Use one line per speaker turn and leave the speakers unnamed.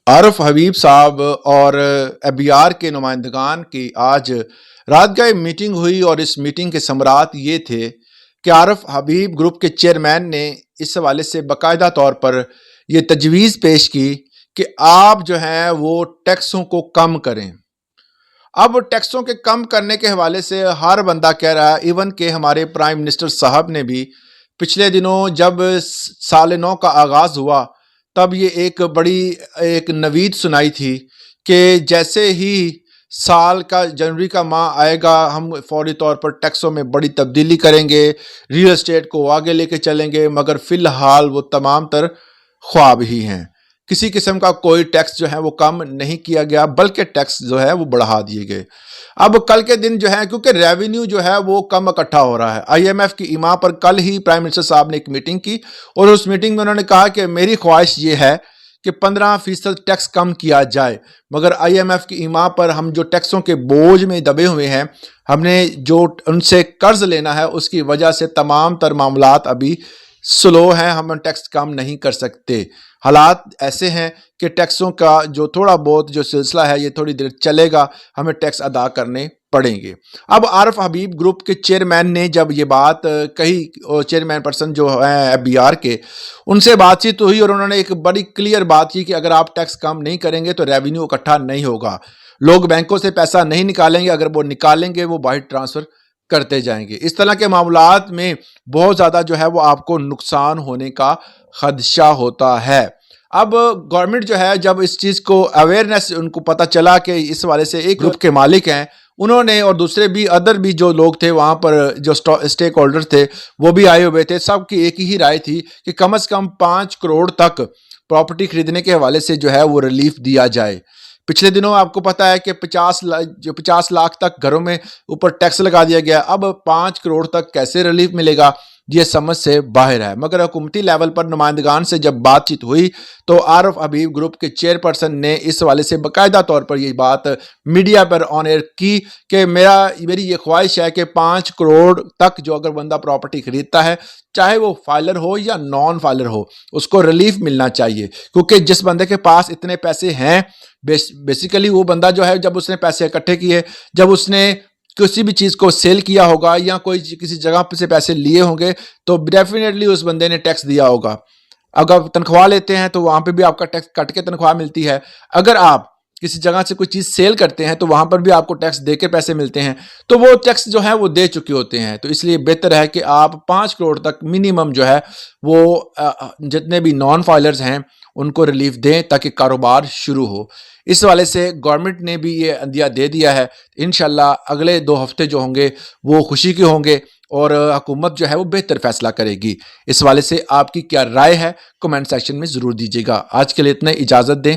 عارف حبیب صاحب اور ABR کے نمائندگان کی آج رات گئے میٹنگ ہوئی اور اس میٹنگ کے ثمرات یہ تھے کہ عارف حبیب گروپ کے چیئرمین نے اس حوالے سے باقاعدہ طور پر یہ تجویز پیش کی کہ آپ جو ہیں وہ ٹیکسوں کو کم کریں۔ اب ٹیکسوں کے کم کرنے کے حوالے سے ہر بندہ کہہ رہا ہے، ایون کہ ہمارے پرائم منسٹر صاحب نے بھی پچھلے دنوں جب سال نو کا آغاز ہوا تب یہ ایک نوید سنائی تھی کہ جیسے ہی سال کا جنوری کا ماہ آئے گا ہم فوری طور پر ٹیکسوں میں بڑی تبدیلی کریں گے، ریل اسٹیٹ کو آگے لے کے چلیں گے، مگر فی الحال وہ تمام تر خواب ہی ہیں۔ کسی قسم کا کوئی ٹیکس جو ہے وہ کم نہیں کیا گیا، بلکہ ٹیکس جو ہے وہ بڑھا دیے گئے۔ اب کل کے دن جو ہے کیونکہ ریونیو جو ہے وہ کم اکٹھا ہو رہا ہے، IMF کی ایما پر کل ہی پرائم منسٹر صاحب نے ایک میٹنگ کی اور اس میٹنگ میں انہوں نے کہا کہ میری خواہش یہ ہے کہ 15% ٹیکس کم کیا جائے، مگر IMF کی ایما پر ہم جو ٹیکسوں کے بوجھ میں دبے ہوئے ہیں، ہم نے جو ان سے قرض لینا ہے اس کی وجہ سے تمام تر معاملات ابھی سلو ہیں، ہم ٹیکس کم نہیں کر سکتے۔ حالات ایسے ہیں کہ ٹیکسوں کا جو تھوڑا بہت جو سلسلہ ہے یہ تھوڑی دیر چلے گا، ہمیں ٹیکس ادا کرنے پڑیں گے۔ اب عارف حبیب گروپ کے چیئرمین نے جب یہ بات کہی، چیئرمین پرسن جو ہیں ABR کے، ان سے بات چیت ہوئی اور انہوں نے ایک بڑی کلیئر بات کی کہ اگر آپ ٹیکس کم نہیں کریں گے تو ریونیو اکٹھا نہیں ہوگا، لوگ بینکوں سے پیسہ نہیں نکالیں گے، اگر وہ نکالیں گے وہ باہر ٹرانسفر کرتے جائیں گے۔ اس طرح کے معاملات میں بہت زیادہ جو ہے وہ آپ کو نقصان ہونے کا خدشہ ہوتا ہے۔ اب گورنمنٹ جو ہے جب اس چیز کو اویئرنیس ان کو پتہ چلا کہ اس والے سے ایک گروپ کے مالک ہیں، انہوں نے اور دوسرے بھی بھی جو لوگ تھے وہاں پر جو اسٹیک ہولڈر تھے وہ بھی آئے ہوئے تھے، سب کی ایک ہی رائے تھی کہ کم از کم 5 کروڑ تک پراپرٹی خریدنے کے حوالے سے جو ہے وہ ریلیف دیا جائے۔ پچھلے دنوں آپ کو پتا ہے کہ 50 لاکھ تک گھروں میں اوپر ٹیکس لگا دیا گیا، اب 5 کروڑ تک کیسے ریلیف ملے گا یہ سمجھ سے باہر ہے۔ مگر حکومتی لیول پر نمائندگان سے جب بات چیت ہوئی تو عارف حبیب گروپ کے چیئرپرسن نے اس حوالے سے باقاعدہ طور پر یہ بات میڈیا پر آن ایئر کی کہ میری یہ خواہش ہے کہ 5 کروڑ تک جو اگر بندہ پراپرٹی خریدتا ہے، چاہے وہ فائلر ہو یا نان فائلر ہو، اس کو ریلیف ملنا چاہیے، کیونکہ جس بندے کے پاس اتنے پیسے ہیں، بیسیکلی وہ بندہ جو ہے جب اس نے پیسے اکٹھے کیے، جب اس نے کسی بھی چیز کو سیل کیا ہوگا یا کسی جگہ سے پیسے لیے ہوں گے تو ڈیفینیٹلی اس بندے نے ٹیکس دیا ہوگا۔ اگر تنخواہ لیتے ہیں تو وہاں پہ بھی آپ کا ٹیکس کٹ کے تنخواہ ملتی ہے، اگر آپ کسی جگہ سے کوئی چیز سیل کرتے ہیں تو وہاں پر بھی آپ کو ٹیکس دے کے پیسے ملتے ہیں، تو وہ ٹیکس جو ہے وہ دے چکے ہوتے ہیں۔ تو اس لیے بہتر ہے کہ آپ 5 کروڑ تک منیمم جو ہے وہ جتنے بھی نان فائلرز ہیں ان کو ریلیف دیں تاکہ کاروبار شروع ہو۔ اس والے سے گورنمنٹ نے بھی یہ عندیہ دے دیا ہے، انشاءاللہ اگلے 2 ہفتے جو ہوں گے وہ خوشی کے ہوں گے اور حکومت جو ہے وہ بہتر فیصلہ کرے گی۔ اس والے سے آپ کی کیا رائے ہے کمنٹ سیکشن میں ضرور دیجیے گا۔ آج کے لیے اتنا، اجازت دیں۔